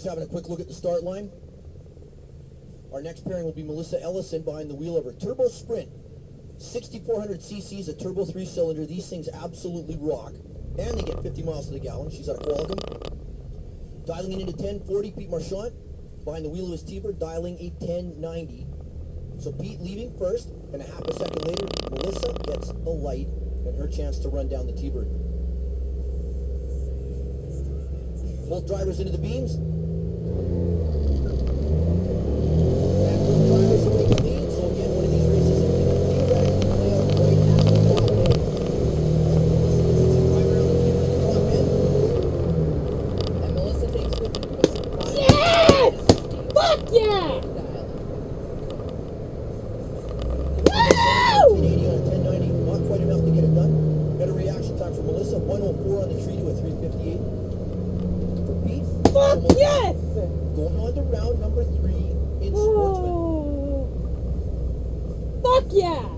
Just having a quick look at the start line. Our next pairing will be Melissa Ellison behind the wheel of her Turbo Sprint. 6,400 cc's, a turbo 3-cylinder. These things absolutely rock. And they get 50 miles to the gallon. She's out of Qualicum. Dialing it into 1040, Pete Marchant. Behind the wheel of his Tbird, dialing a 1090. So Pete leaving first, and a half a second later, Melissa gets the light and her chance to run down the Tbird. Both drivers into the beams. And both drivers will take the lead. So again, one of these races is theoretically play out right at the top end. Drive around the Tbird at the top end. And Melissa takes 50 position. Yes! Fuck yeah! 1980 on a 1090, not quite enough to get it done. Better reaction time for Melissa. 104 on the tree to a 358. For Pete, Fuck yes! going on to round number 3 in Sportsman. Fuck yeah!